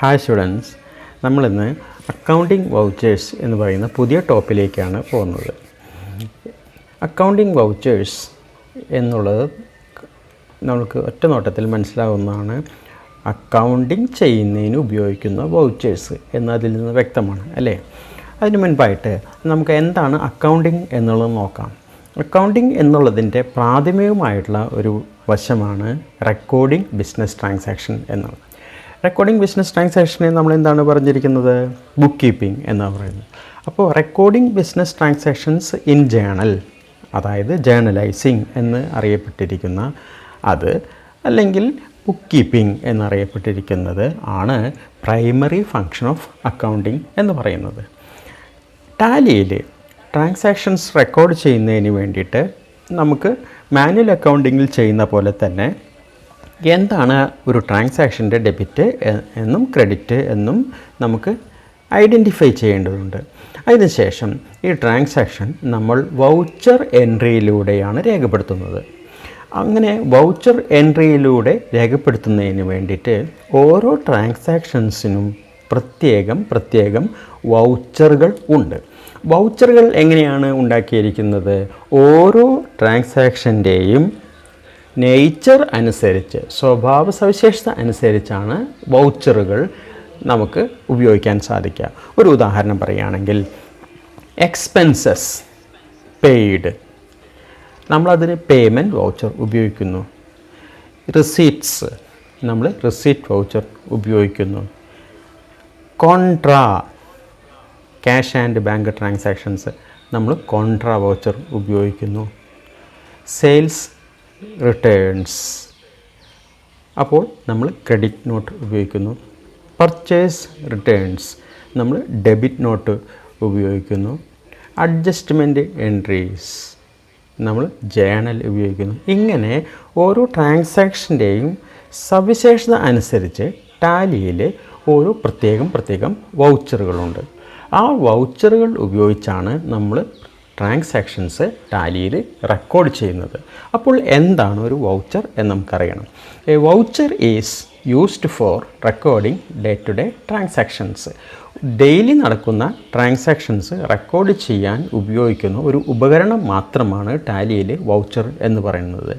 Hi students, നമ്മളിന്ന് accounting vouchers എന്ന് പറയുന്ന പുതിയ ടോപ്പിലേക്കാണ് പോകുന്നത്. അക്കൗണ്ടിംഗ് വൗച്ചേഴ്സ് എന്നുള്ളത് നമുക്ക് ഒറ്റ നോട്ടത്തിൽ മനസ്സിലാവുന്നതാണ്. അക്കൗണ്ടിംഗ് ചെയ്യുന്നതിന് ഉപയോഗിക്കുന്ന വൗച്ചേഴ്സ് എന്നതിൽ നിന്ന് വ്യക്തമാണ് അല്ലേ? അതിന് മുൻപായിട്ട് നമുക്ക് എന്താണ് അക്കൗണ്ടിംഗ് എന്നുള്ളത് നോക്കാം. അക്കൗണ്ടിംഗ് എന്നുള്ളതിൻ്റെ പ്രാഥമികമായിട്ടുള്ള ഒരു വശമാണ് റെക്കോർഡിംഗ് ബിസിനസ് ട്രാൻസാക്ഷൻ എന്നുള്ളത്. റെക്കോർഡിംഗ് ബിസിനസ് ട്രാൻസാക്ഷനെ നമ്മൾ എന്താണ് പറഞ്ഞിരിക്കുന്നത്? ബുക്ക് കീപ്പിംഗ് എന്നാണ് പറയുന്നത്. അപ്പോൾ recording business transactions in journal, അതായത് ജേണലൈസിങ് എന്ന് അറിയപ്പെട്ടിരിക്കുന്ന അത്, അല്ലെങ്കിൽ ബുക്ക് കീപ്പിംഗ് എന്നറിയപ്പെട്ടിരിക്കുന്നത് ആണ് പ്രൈമറി ഫങ്ഷൻ ഓഫ് അക്കൗണ്ടിംഗ് എന്ന് പറയുന്നത്. ടാലിയിൽ ട്രാൻസാക്ഷൻസ് റെക്കോർഡ് ചെയ്യുന്നതിന് വേണ്ടിയിട്ട് നമുക്ക് മാനുവൽ അക്കൗണ്ടിങ്ങിൽ ചെയ്യുന്ന പോലെ തന്നെ എന്താണ് ഒരു ട്രാൻസാക്ഷൻ്റെ ഡെബിറ്റ് എന്നും ക്രെഡിറ്റ് എന്നും നമുക്ക് ഐഡൻറ്റിഫൈ ചെയ്യേണ്ടതുണ്ട്. അതിനുശേഷം ഈ ട്രാൻസാക്ഷൻ നമ്മൾ വൗച്ചർ എൻട്രിയിലൂടെയാണ് രേഖപ്പെടുത്തുന്നത്. അങ്ങനെ വൗച്ചർ എൻട്രിയിലൂടെ രേഖപ്പെടുത്തുന്നതിന് വേണ്ടിയിട്ട് ഓരോ ട്രാൻസാക്ഷൻസിനും പ്രത്യേകം വൗച്ചറുകൾ ഉണ്ട്. വൗച്ചറുകൾ എങ്ങനെയാണ് ഉണ്ടാക്കിയിരിക്കുന്നത്? ഓരോ ട്രാൻസാക്ഷൻ്റെയും നേച്ചർ അനുസരിച്ച്, സ്വഭാവ സവിശേഷത അനുസരിച്ചാണ് വൗച്ചറുകൾ നമുക്ക് ഉപയോഗിക്കാൻ സാധിക്കുക. ഒരു ഉദാഹരണം പറയുകയാണെങ്കിൽ, എക്സ്പെൻസസ് പെയ്ഡ്, നമ്മളതിന് പേയ്മെൻറ്റ് വൗച്ചർ ഉപയോഗിക്കുന്നു. റിസീറ്റ്സ്, നമ്മൾ റിസീറ്റ് വൗച്ചർ ഉപയോഗിക്കുന്നു. Contra, cash and bank transactions, നമ്മൾ കോൺട്രാ വൗച്ചർ ഉപയോഗിക്കുന്നു. സെയിൽസ് റിട്ടേൺസ്, അപ്പോൾ നമ്മൾ ക്രെഡിറ്റ് നോട്ട് ഉപയോഗിക്കുന്നു. പർച്ചേസ് റിട്ടേൺസ്, നമ്മൾ ഡെബിറ്റ് നോട്ട് ഉപയോഗിക്കുന്നു. അഡ്ജസ്റ്റ്മെൻറ്റ് എൻട്രീസ്, നമ്മൾ ജേണൽ ഉപയോഗിക്കുന്നു. ഇങ്ങനെ ഓരോ ട്രാൻസാക്ഷൻ്റെയും സവിശേഷത അനുസരിച്ച് ടാലിയിൽ ഓരോ പ്രത്യേകം വൗച്ചറുകളുണ്ട്. ആ വൗച്ചറുകൾ ഉപയോഗിച്ചാണ് നമ്മൾ ട്രാൻസാക്ഷൻസ് ടാലിയിൽ റെക്കോർഡ് ചെയ്യുന്നത്. അപ്പോൾ എന്താണ് ഒരു വൗച്ചർ എന്ന് നമുക്കറിയണം. A voucher is used for recording day to day transactions. Daily നടക്കുന്ന ട്രാൻസാക്ഷൻസ് റെക്കോർഡ് ചെയ്യാൻ ഉപയോഗിക്കുന്ന ഒരു ഉപകരണം മാത്രമാണ് ടാലിയിൽ വൗച്ചർ എന്ന് പറയുന്നത്.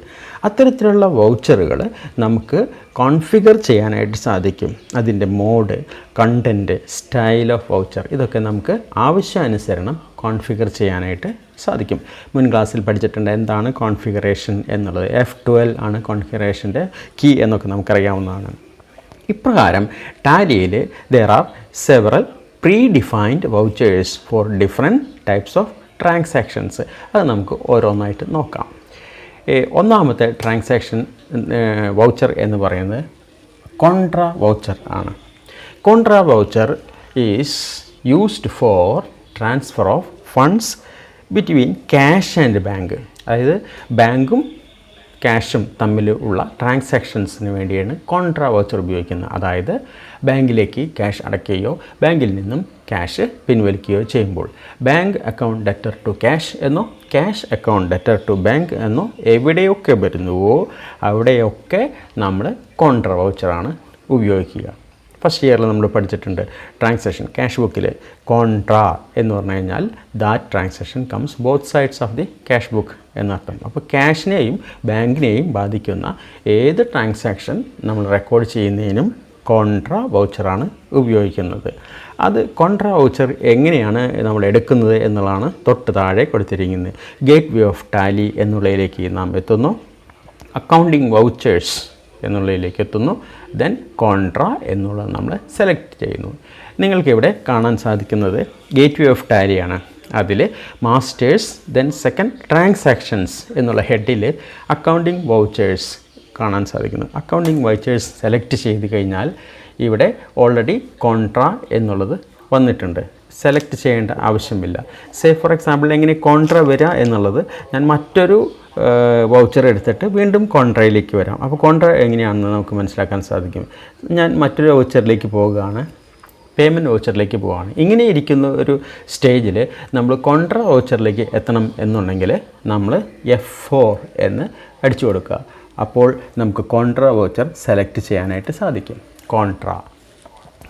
അത്തരത്തിലുള്ള വൗച്ചറുകൾ നമുക്ക് കോൺഫിഗർ ചെയ്യാനായിട്ട് സാധിക്കും. അതിൻ്റെ mode, content, style of voucher, ഇതൊക്കെ നമുക്ക് ആവശ്യാനുസരണം കോൺഫിഗർ ചെയ്യാനായിട്ട് സാധിക്കും. മുൻ ക്ലാസ്സിൽ പഠിച്ചിട്ടുണ്ട് എന്താണ് കോൺഫിഗറേഷൻ എന്നുള്ളത്. F12 ആണ് കോൺഫിഗറേഷൻ്റെ കീ എന്നൊക്കെ നമുക്കറിയാവുന്നതാണ്. ഇപ്രകാരം ടാലിയിൽ there are several pre-defined vouchers for different types of transactions. അത് നമുക്ക് ഓരോന്നായിട്ട് നോക്കാം. ഒന്നാമത്തെ ട്രാൻസാക്ഷൻ വൗച്ചർ എന്ന് പറയുന്നത് കോൺട്രാ വൗച്ചർ ആണ്. Contra voucher is used four transfer of funds between cash and bank. അതായത് ബാങ്കും ക്യാഷും തമ്മിൽ ഉള്ള ട്രാൻസാക്ഷൻസിന് വേണ്ടിയാണ് കോൺട്രാ വൗച്ചർ ഉപയോഗിക്കുന്നത്. അതായത് ബാങ്കിലേക്ക് ക്യാഷ് അടയ്ക്കുകയോ ബാങ്കിൽ നിന്നും ക്യാഷ് പിൻവലിക്കുകയോ ചെയ്യുമ്പോൾ bank account debtor to cash എന്നോ cash account debtor to bank എന്നോ എവിടെയൊക്കെ വരുന്നുവോ അവിടെയൊക്കെ നമ്മൾ കോൺട്രാ വൗച്ചറാണ് ഉപയോഗിക്കുക. ഫസ്റ്റ് ഇയറിൽ നമ്മൾ പഠിച്ചിട്ടുണ്ട് ട്രാൻസാക്ഷൻ ക്യാഷ് ബുക്കിൽ കോൺട്രാ എന്ന് പറഞ്ഞു കഴിഞ്ഞാൽ that transaction comes both sides of the cash book എന്നർത്ഥം. അപ്പോൾ ക്യാഷിനെയും ബാങ്കിനെയും ബാധിക്കുന്ന ഏത് ട്രാൻസാക്ഷൻ നമ്മൾ റെക്കോർഡ് ചെയ്യുന്നതിനും കോൺട്രാ വൗച്ചറാണ് ഉപയോഗിക്കുന്നത്. അത് കോൺട്രാ വൗച്ചർ എങ്ങനെയാണ് നമ്മൾ എടുക്കുന്നത് എന്നുള്ളതാണ് തൊട്ട് താഴെ കൊടുത്തിരിക്കുന്നത്. ഗേറ്റ് വേ ഓഫ് ടാലി എന്നുള്ളതിലേക്ക് നാം എത്തുന്നു. അക്കൗണ്ടിംഗ് വൗച്ചേഴ്സ് എന്നുള്ളതിലേക്ക് എത്തുന്നു. ദെൻ കോൺട്രാ എന്നുള്ളത് നമ്മൾ സെലക്ട് ചെയ്യുന്നു. നിങ്ങൾക്കിവിടെ കാണാൻ സാധിക്കുന്നത് ഗേറ്റ് വേ ഓഫ് ടാലിയാണ്. അതിൽ മാസ്റ്റേഴ്സ്, ദെൻ സെക്കൻഡ് ട്രാൻസാക്ഷൻസ് എന്നുള്ള ഹെഡിൽ അക്കൗണ്ടിംഗ് വൗച്ചേഴ്സ് കാണാൻ സാധിക്കുന്നു. അക്കൗണ്ടിംഗ് വൗച്ചേഴ്സ് സെലക്ട് ചെയ്ത് കഴിഞ്ഞാൽ ഇവിടെ ഓൾറെഡി കോൺട്രാ എന്നുള്ളത് വന്നിട്ടുണ്ട്. സെലക്ട് ചെയ്യേണ്ട ആവശ്യമില്ല. സേ ഫോർ എക്സാമ്പിൾ എങ്ങനെ കോൺട്രാ വരിക എന്നുള്ളത്, ഞാൻ മറ്റൊരു വൗച്ചർ എടുത്തിട്ട് വീണ്ടും കോൺട്രയിലേക്ക് വരാം. അപ്പോൾ കോൺട്രാ എങ്ങനെയാണെന്ന് നമുക്ക് മനസ്സിലാക്കാൻ സാധിക്കും. ഞാൻ മറ്റൊരു വൗച്ചറിലേക്ക് പോവുകയാണ്, പേയ്മെൻറ്റ് വൗച്ചറിലേക്ക് പോവുകയാണ്. ഇങ്ങനെ ഇരിക്കുന്ന ഒരു സ്റ്റേജിൽ നമ്മൾ കോൺട്രാ വൗച്ചറിലേക്ക് എത്തണം എന്നുണ്ടെങ്കിൽ നമ്മൾ F4 എന്ന് അടിച്ചു കൊടുക്കുക. അപ്പോൾ നമുക്ക് കോൺട്രാ വൗച്ചർ സെലക്ട് ചെയ്യാനായിട്ട് സാധിക്കും. കോൺട്രാ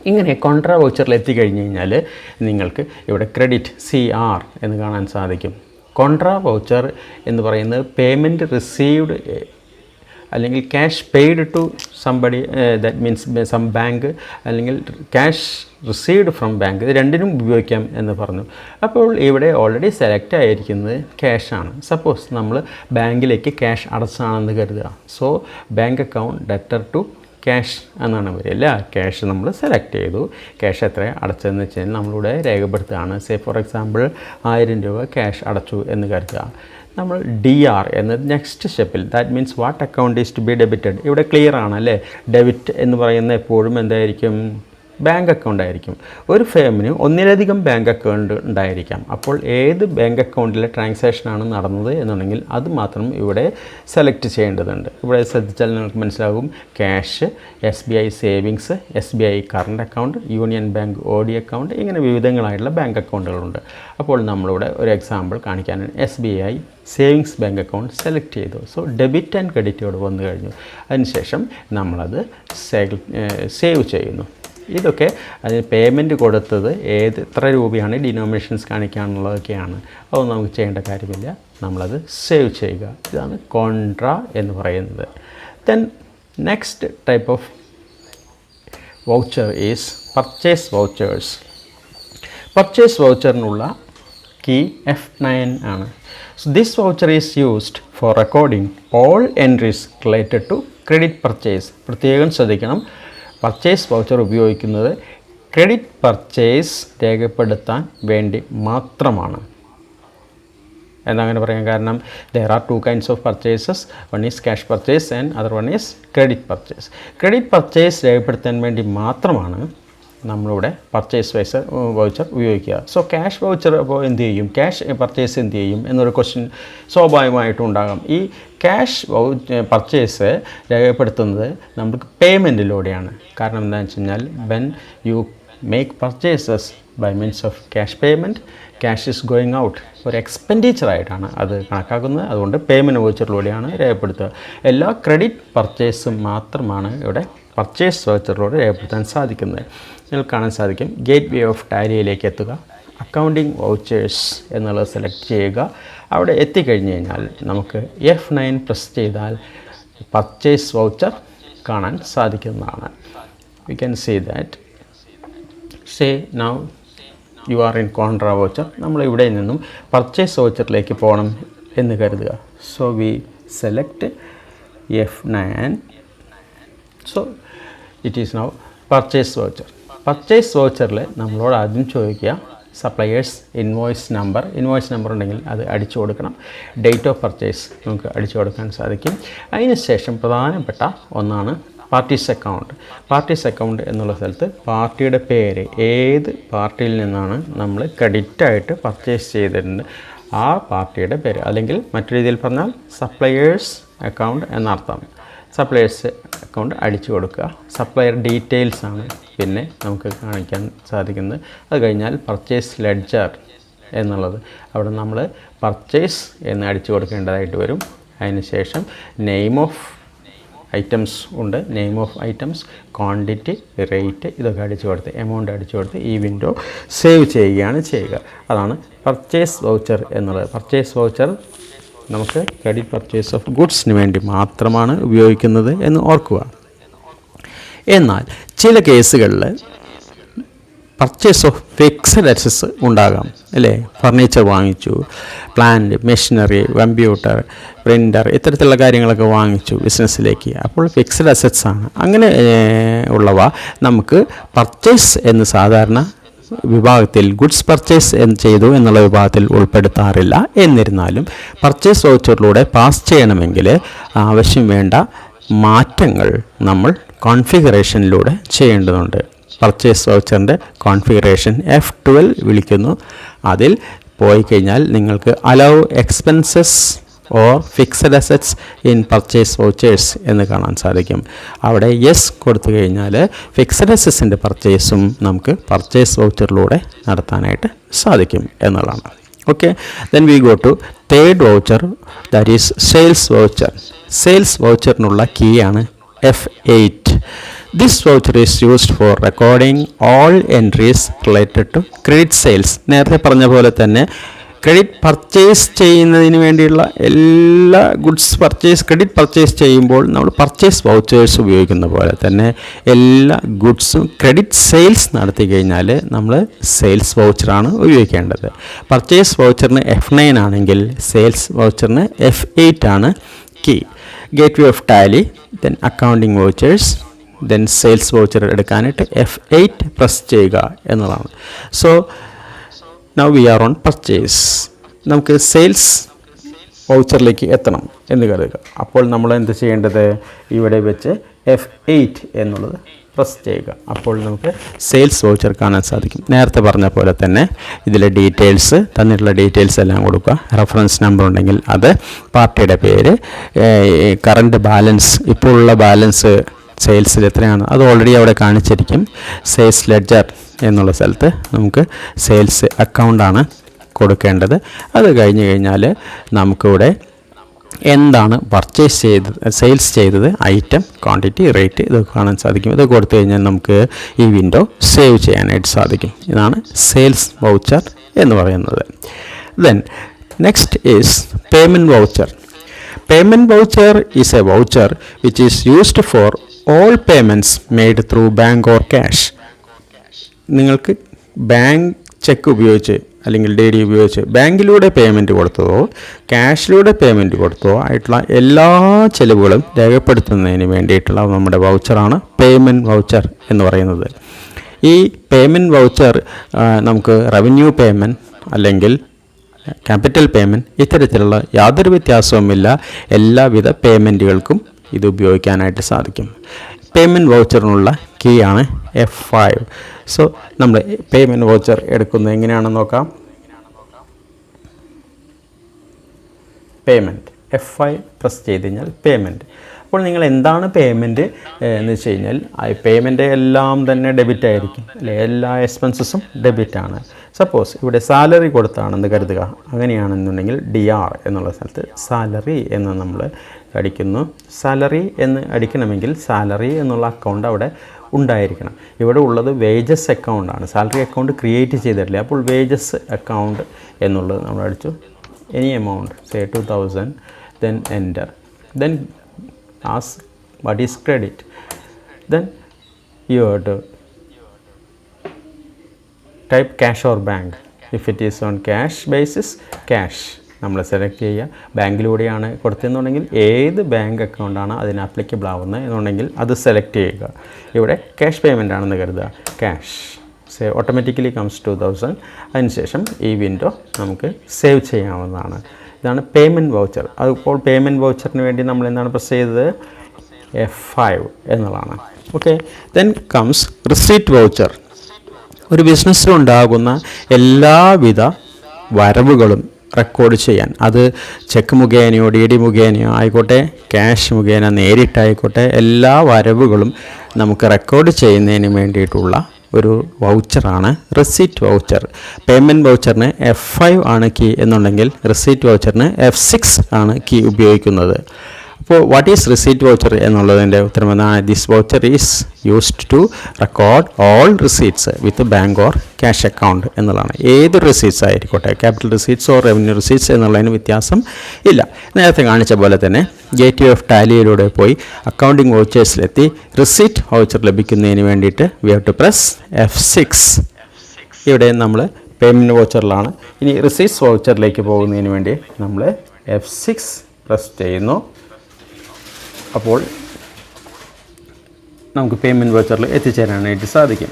ഇങ്ങനെ കോൺട്രാ വൗച്ചറിൽ എത്തിക്കഴിഞ്ഞ് കഴിഞ്ഞാൽ നിങ്ങൾക്ക് ഇവിടെ ക്രെഡിറ്റ് CR എന്ന് കാണാൻ സാധിക്കും. കോൺട്രാ വൗച്ചർ എന്ന് പറയുന്നത് പേയ്മെൻറ്റ് റിസീവ്ഡ് അല്ലെങ്കിൽ cash paid to somebody, that means some bank, അല്ലെങ്കിൽ ക്യാഷ് റിസീവ്ഡ് ഫ്രം ബാങ്ക്, ഇത് രണ്ടിനും ഉപയോഗിക്കാം എന്ന് പറഞ്ഞു. അപ്പോൾ ഇവിടെ ഓൾറെഡി സെലക്ട് ആയിരിക്കുന്നത് ക്യാഷാണ്. സപ്പോസ് നമ്മൾ ബാങ്കിലേക്ക് ക്യാഷ് അടച്ചാണെന്ന് കരുതുക. So bank account debtor to cash എന്നാണ് വരിക അല്ല. ക്യാഷ് നമ്മൾ സെലക്ട് ചെയ്തു. ക്യാഷ് എത്ര അടച്ചതെന്ന് വെച്ച് കഴിഞ്ഞാൽ നമ്മളിവിടെ രേഖപ്പെടുത്തുകയാണ്. സേ ഫോർ എക്സാമ്പിൾ 1000 രൂപ ക്യാഷ് അടച്ചു എന്ന് കരുതുക. നമ്മൾ DR എന്നത് നെക്സ്റ്റ് സ്റ്റെപ്പിൽ, that means what account is to be debited. ഇവിടെ ക്ലിയർ ആണ് അല്ലേ. ഡെബിറ്റ് എന്ന് പറയുന്നത് എപ്പോഴും എന്തായിരിക്കും? ബാങ്ക് അക്കൗണ്ട് ആയിരിക്കും. ഒരു ഫേമിന് ഒന്നിലധികം ബാങ്ക് അക്കൗണ്ട് ഉണ്ടായിരിക്കാം. അപ്പോൾ ഏത് ബാങ്ക് അക്കൗണ്ടിലെ ട്രാൻസാക്ഷനാണ് നടന്നത് എന്നുണ്ടെങ്കിൽ അത് മാത്രം ഇവിടെ സെലക്ട് ചെയ്യേണ്ടതുണ്ട്. ഇവിടെ ശ്രദ്ധിച്ചാൽ നിങ്ങൾക്ക് മനസ്സിലാകും. Cash, SBI savings, SBI current account, union bank OD account, ഇങ്ങനെ വിവിധങ്ങളായിട്ടുള്ള ബാങ്ക് അക്കൗണ്ടുകളുണ്ട്. അപ്പോൾ നമ്മളിവിടെ ഒരു എക്സാമ്പിൾ കാണിക്കാൻ SBI savings bank account select ചെയ്തു. സോ ഡെബിറ്റ് ആൻഡ് ക്രെഡിറ്റോട് വന്നു കഴിഞ്ഞു. അതിനുശേഷം നമ്മളത് സേവ് ചെയ്യുന്നു. ഇതൊക്കെ അതിന് പേയ്മെൻറ്റ് കൊടുത്തത് എത്ര രൂപയാണ് ഡിനോമിനേഷൻസ് കാണിക്കാനുള്ളതൊക്കെയാണ്. അതൊന്നും നമുക്ക് ചെയ്യേണ്ട കാര്യമില്ല. നമ്മളത് സേവ് ചെയ്യുക. ഇതാണ് കോൺട്രാ എന്ന് പറയുന്നത്. Then next type of voucher is purchase vouchers. Purchase വൗച്ചറിനുള്ള കീ F9 ആണ്. So this voucher is used for recording all entries related to credit purchase. പ്രത്യേകം ശ്രദ്ധിക്കണം, പർച്ചേസ് വൗച്ചർ ഉപയോഗിക്കുന്നത് ക്രെഡിറ്റ് പർച്ചേസ് രേഖപ്പെടുത്താൻ വേണ്ടി മാത്രമാണ്. എന്നങ്ങനെ പറയാൻ കാരണം there are two kinds of purchases. One is cash purchase and other one is credit purchase. Credit purchase രേഖപ്പെടുത്താൻ വേണ്ടി മാത്രമാണ് നമ്മളിവിടെ പർച്ചേസ് വൗച്ചർ ഉപയോഗിക്കുക. സോ ക്യാഷ് വൗച്ചർ അപ്പോൾ എന്ത് ചെയ്യും? ക്യാഷ് പർച്ചേസ് എന്ത് ചെയ്യും എന്നൊരു ക്വസ്റ്റ്യൻ സ്വാഭാവികമായിട്ടും ഉണ്ടാകാം. ഈ ക്യാഷ് പർച്ചേസ് രേഖപ്പെടുത്തുന്നത് നമുക്ക് പേയ്മെൻറ്റിലൂടെയാണ്. കാരണം എന്താണെന്ന് വെച്ച് കഴിഞ്ഞാൽ when you make purchases by means of cash payment, cash is going out, ഒരു എക്സ്പെൻഡിച്ചറായിട്ടാണ് അത് കണക്കാക്കുന്നത്. അതുകൊണ്ട് പേയ്മെൻറ്റ് വൗച്ചറിലൂടെയാണ് രേഖപ്പെടുത്തുക. എല്ലാ ക്രെഡിറ്റ് പർച്ചേസും മാത്രമാണ് ഇവിടെ പർച്ചേസ് വൗച്ചറിലൂടെ രേഖപ്പെടുത്താൻ സാധിക്കുന്നത്. നിങ്ങൾക്ക് കാണാൻ സാധിക്കും. ഗേറ്റ് വേ ഓഫ് ടാലിയിലേക്ക് എത്തുക, അക്കൗണ്ടിങ് വൗച്ചേഴ്സ് എന്നുള്ളത് സെലക്ട് ചെയ്യുക. അവിടെ എത്തിക്കഴിഞ്ഞ് കഴിഞ്ഞാൽ നമുക്ക് F9 പ്രസ് ചെയ്താൽ പർച്ചേസ് വൗച്ചർ കാണാൻ സാധിക്കുന്നതാണ്. You can see that. Say now you are in contra voucher. നമ്മൾ ഇവിടെ നിന്നും പർച്ചേസ് വൗച്ചറിലേക്ക് പോകണം എന്ന് കരുതുക. So we select F9. So it is now purchase voucher. Purchase വൗച്ചറിൽ നമ്മളോട് ആദ്യം ചോദിക്കുക suppliers invoice number. Invoice number ഉണ്ടെങ്കിൽ അത് അടിച്ചു കൊടുക്കണം. ഡേറ്റ് ഓഫ് പർച്ചേസ് നമുക്ക് അടിച്ചു കൊടുക്കാൻ സാധിക്കും. അതിനുശേഷം പ്രധാനപ്പെട്ട ഒന്നാണ് പാർട്ടീസ് അക്കൗണ്ട്. പാർട്ടീസ് അക്കൗണ്ട് എന്നുള്ള സ്ഥലത്ത് പാർട്ടിയുടെ പേര്, ഏത് പാർട്ടിയിൽ നിന്നാണ് നമ്മൾ ക്രെഡിറ്റായിട്ട് പർച്ചേസ് ചെയ്തിട്ടുണ്ട് ആ പാർട്ടിയുടെ പേര്, അല്ലെങ്കിൽ മറ്റു രീതിയിൽ പറഞ്ഞാൽ സപ്ലയേഴ്സ് അക്കൗണ്ട് എന്നർത്ഥം. സപ്ലയേഴ്സ് അക്കൗണ്ട് അടിച്ചു കൊടുക്കുക. സപ്ലയർ ഡീറ്റെയിൽസ് ആണ് പിന്നെ നമുക്ക് കാണിക്കാൻ സാധിക്കുന്നത്. അത് കഴിഞ്ഞാൽ പർച്ചേസ് ലെഡ്ജർ എന്നുള്ളത്, അവിടെ നമ്മൾ പർച്ചേസ് എന്ന് അടിച്ചു കൊടുക്കേണ്ടതായിട്ട് വരും. അതിനുശേഷം നെയിം ഓഫ് ഐറ്റംസ് ഉണ്ട്, name of items, quantity, rate, ഇതൊക്കെ അടിച്ചു കൊടുത്ത് എമൗണ്ട് അടിച്ചു കൊടുത്ത് ഈ വിൻഡോ സേവ് ചെയ്യുകയാണ് ചെയ്യുക. അതാണ് പർച്ചേസ് വൗച്ചർ എന്നുള്ളത്. പർച്ചേസ് വൗച്ചർ നമുക്ക് ക്രെഡിറ്റ് പർച്ചേസ് ഓഫ് ഗുഡ്സിന് വേണ്ടി മാത്രമാണ് ഉപയോഗിക്കുന്നത് എന്ന് ഓർക്കുക. എന്നാൽ ചില കേസുകളിൽ പർച്ചേസ് ഓഫ് ഫിക്സഡ് അസറ്റ്സ് ഉണ്ടാകാം അല്ലേ. ഫർണിച്ചർ വാങ്ങിച്ചു, പ്ലാന്റ്, മെഷീനറി, കമ്പ്യൂട്ടർ, പ്രിൻ്റർ, ഇത്തരത്തിലുള്ള കാര്യങ്ങളൊക്കെ വാങ്ങിച്ചു ബിസിനസ്സിലേക്ക്. അപ്പോൾ ഫിക്സഡ് അസറ്റ്സ് ആണ്. അങ്ങനെ ഉള്ളവ നമുക്ക് പർച്ചേസ് എന്ന് സാധാരണ വിഭാഗത്തിൽ ഗുഡ്സ് പർച്ചേസ് ചെയ്തു എന്നുള്ള വിഭാഗത്തിൽ ഉൾപ്പെടുത്താറില്ല. എന്നിരുന്നാലും പർച്ചേസ് വൗച്ചറിലൂടെ പാസ് ചെയ്യണമെങ്കിൽ ആവശ്യം വേണ്ട മാറ്റങ്ങൾ നമ്മൾ കോൺഫിഗറേഷനിലൂടെ ചെയ്യേണ്ടതുണ്ട്. പർച്ചേസ് വൗച്ചറിൻ്റെ കോൺഫിഗറേഷൻ F12 വിളിക്കുന്നു. അതിൽ പോയി കഴിഞ്ഞാൽ നിങ്ങൾക്ക് allow expenses or fixed assets in purchase vouchers എന്ന് കാണാൻ സാധിക്കും. അവിടെ യെസ് കൊടുത്തു കഴിഞ്ഞാൽ ഫിക്സഡ് അസറ്റ്സിൻ്റെ പർച്ചേസും നമുക്ക് പർച്ചേസ് വൗച്ചറിലൂടെ നടത്താനായിട്ട് സാധിക്കും എന്നുള്ളതാണ്. Okay, then we go to third voucher, that is sales voucher. Sales വൗച്ചറിനുള്ള കീ ആണ് F8. This voucher is used for recording all entries related to credit sales. നേരത്തെ പറഞ്ഞ പോലെ തന്നെ ക്രെഡിറ്റ് പർച്ചേസ് ചെയ്യുന്നതിന് വേണ്ടിയുള്ള എല്ലാ ക്രെഡിറ്റ് പർച്ചേസ് ചെയ്യുമ്പോൾ നമ്മൾ പർച്ചേസ് വൗച്ചേഴ്സ് ഉപയോഗിക്കുന്ന പോലെ തന്നെ എല്ലാ ഗുഡ്സും ക്രെഡിറ്റ് സെയിൽസ് നടത്തി കഴിഞ്ഞാൽ നമ്മൾ സെയിൽസ് വൗച്ചറാണ് ഉപയോഗിക്കേണ്ടത്. പർച്ചേസ് വൗച്ചറിന് F9 ആണെങ്കിൽ സെയിൽസ് വൗച്ചറിന് F8 ആണ് key. Gate way of Tally, then accounting vouchers, then sales voucher എടുക്കാനായിട്ട് F8 പ്രസ് ചെയ്യുക എന്നതാണ്. So now we are on purchase. നമുക്ക് സെയിൽസ് വൗച്ചറിലേക്ക് എത്തണം എന്ന് കരുതുക. അപ്പോൾ നമ്മൾ എന്ത് ചെയ്യേണ്ടത്, ഇവിടെ വെച്ച് F8 എന്നുള്ളത് പ്രസ് ചെയ്യുക. അപ്പോൾ നമുക്ക് സെയിൽസ് വൗച്ചർ കാണാൻ സാധിക്കും. നേരത്തെ പറഞ്ഞ പോലെ തന്നെ ഇതിലെ ഡീറ്റെയിൽസ്, തന്നിട്ടുള്ള ഡീറ്റെയിൽസ് എല്ലാം കൊടുക്കുക. റെഫറൻസ് നമ്പർ ഉണ്ടെങ്കിൽ അത്, പാർട്ടിയുടെ പേര്, കറണ്ട് ബാലൻസ്, ഇപ്പോഴുള്ള ബാലൻസ് സെയിൽസിൽ എത്രയാണ് അത് ഓൾറെഡി അവിടെ കാണിച്ചിരിക്കും. സെയിൽസ് ലെഡ്ജർ എന്നുള്ള സ്ഥലത്ത് നമുക്ക് സെയിൽസ് അക്കൗണ്ടാണ് കൊടുക്കേണ്ടത്. അത് കഴിഞ്ഞ് കഴിഞ്ഞാൽ നമുക്കിവിടെ എന്താണ് പർച്ചേസ് ചെയ്തത്, സെയിൽസ് ചെയ്തത്, ഐറ്റം, ക്വാണ്ടിറ്റി, റേറ്റ് ഇതൊക്കെ കാണാൻ സാധിക്കും. ഇത് കൊടുത്തു കഴിഞ്ഞാൽ നമുക്ക് ഈ വിൻഡോ സേവ് ചെയ്യാനായിട്ട് സാധിക്കും. ഇതാണ് സെയിൽസ് വൗച്ചർ എന്ന് പറയുന്നത്. Then next is payment voucher. Payment voucher is A voucher which is used four all payments made through bank or cash. നിങ്ങൾക്ക് ബാങ്ക് ചെക്ക് ഉപയോഗിച്ച് അല്ലെങ്കിൽ DD ഉപയോഗിച്ച് ബാങ്കിലൂടെ പേയ്മെൻറ്റ് കൊടുത്തതോ ക്യാഷിലൂടെ പേയ്മെൻറ്റ് കൊടുത്തതോ ആയിട്ടുള്ള എല്ലാ ചിലവുകളും രേഖപ്പെടുത്തുന്നതിന് വേണ്ടിയിട്ടുള്ള നമ്മുടെ വൗച്ചറാണ് പേയ്മെൻറ്റ് വൗച്ചർ എന്ന് പറയുന്നത്. ഈ പേയ്മെൻറ്റ് വൗച്ചർ നമുക്ക് റവന്യൂ പേയ്മെൻറ്റ് അല്ലെങ്കിൽ ക്യാപിറ്റൽ പേയ്മെൻറ്റ് ഇത്തരത്തിലുള്ള യാതൊരു വ്യത്യാസവുമില്ല. എല്ലാവിധ പേയ്മെൻറ്റുകൾക്കും ഇത് ഉപയോഗിക്കാനായിട്ട് സാധിക്കും. പേയ്മെൻറ്റ് വൗച്ചറിനുള്ള കീ ആണ് F5. സോ നമ്മൾ പേയ്മെൻറ്റ് വൗച്ചർ എടുക്കുന്നത് എങ്ങനെയാണെന്ന് നോക്കാം. പേയ്മെൻറ്റ് F5 പ്രസ് ചെയ്ത് കഴിഞ്ഞാൽ പേയ്മെൻറ്റ്. അപ്പോൾ നിങ്ങൾ എന്താണ് പേയ്മെൻറ്റ് എന്ന് വെച്ച് കഴിഞ്ഞാൽ പേയ്മെൻറ്റ് എല്ലാം തന്നെ ഡെബിറ്റ് ആയിരിക്കും അല്ലേ, എല്ലാ എക്സ്പെൻസസും ഡെബിറ്റാണ്. സപ്പോസ് ഇവിടെ സാലറി കൊടുത്താണെന്ന് കരുതുക. അങ്ങനെയാണെന്നുണ്ടെങ്കിൽ DR എന്നുള്ള സ്ഥലത്ത് സാലറി എന്ന് നമ്മൾ അടിക്കുന്നു. സാലറി എന്ന് അടിക്കണമെങ്കിൽ സാലറി എന്നുള്ള അക്കൗണ്ട് അവിടെ ഉണ്ടായിരിക്കണം. ഇവിടെ ഉള്ളത് വേജസ് അക്കൗണ്ടാണ്, സാലറി അക്കൗണ്ട് ക്രിയേറ്റ് ചെയ്തിട്ടില്ല. അപ്പോൾ വേജസ് അക്കൗണ്ട് എന്നുള്ളത് നമ്മൾ അടിച്ചു. Any amount say 2000, then enter, then ask what is credit, then you have to type cash or bank. If it is on cash basis, cash നമ്മൾ select ചെയ്യുക. ബാങ്കിലൂടെയാണ് കൊടുത്തതെന്നുണ്ടെങ്കിൽ ഏത് bank അക്കൗണ്ടാണ് അതിന് applicable ആവുന്നത് എന്നുണ്ടെങ്കിൽ അത് സെലക്ട് ചെയ്യുക. ഇവിടെ ക്യാഷ് പേയ്മെൻ്റ് ആണെന്ന് കരുതുക. Cash automatically comes 2000. അതിനുശേഷം ഈ വിൻഡോ നമുക്ക് സേവ് ചെയ്യാവുന്നതാണ്. ഇതാണ് പേയ്മെൻറ്റ് വൗച്ചർ. അതിപ്പോൾ പേയ്മെൻറ്റ് വൗച്ചറിന് വേണ്ടി നമ്മൾ എന്താണ് പ്രസ് ചെയ്തത്, F5 എന്നുള്ളതാണ്. Okay, then comes receipt voucher. ഒരു ബിസിനസ്സിലുണ്ടാകുന്ന എല്ലാവിധ വരവുകളും റെക്കോർഡ് ചെയ്യാൻ, അത് ചെക്ക് മുഖേനയോ DD മുഖേനയോ ആയിക്കോട്ടെ, ക്യാഷ് മുഖേന നേരിട്ടായിക്കോട്ടെ, എല്ലാ വരവുകളും നമുക്ക് റെക്കോർഡ് ചെയ്യുന്നതിന് വേണ്ടിയിട്ടുള്ള ഒരു വൗച്ചറാണ് റിസീറ്റ് വൗച്ചർ. പേയ്മെൻറ്റ് വൗച്ചറിന് F5 ആണ് കീ എന്നുണ്ടെങ്കിൽ റിസീറ്റ് വൗച്ചറിന് F6 ആണ് കീ ഉപയോഗിക്കുന്നത്. അപ്പോൾ വാട്ട് ഈസ് റിസീറ്റ് വൗച്ചർ എന്നുള്ളതിൻ്റെ ഉത്തരം എന്നാൽ this voucher is used to record all receipts with bank or cash account എന്നുള്ളതാണ്. ഏതൊരു റിസീറ്റ്സ് ആയിരിക്കോട്ടെ, capital receipts or revenue receipts എന്നുള്ളതിന് വ്യത്യാസം ഇല്ല. നേരത്തെ കാണിച്ച പോലെ തന്നെ ഗേറ്റ് വേ ഓഫ് ടാലിയിലൂടെ പോയി അക്കൗണ്ടിങ് വൗച്ചേഴ്സിലെത്തി റിസീറ്റ് വൗച്ചർ ലഭിക്കുന്നതിന് വേണ്ടിയിട്ട് we have to press F6. ഇവിടെ നമ്മൾ പേയ്മെൻറ്റ് വൗച്ചറിലാണ്. ഇനി റിസീറ്റ്സ് വൗച്ചറിലേക്ക് പോകുന്നതിന് വേണ്ടി നമ്മൾ F6 പ്രസ് ചെയ്യുന്നു. അപ്പോൾ നമുക്ക് പേയ്മെൻറ്റ് വൗച്ചറിൽ എത്തിച്ചേരാനായിട്ട് സാധിക്കും.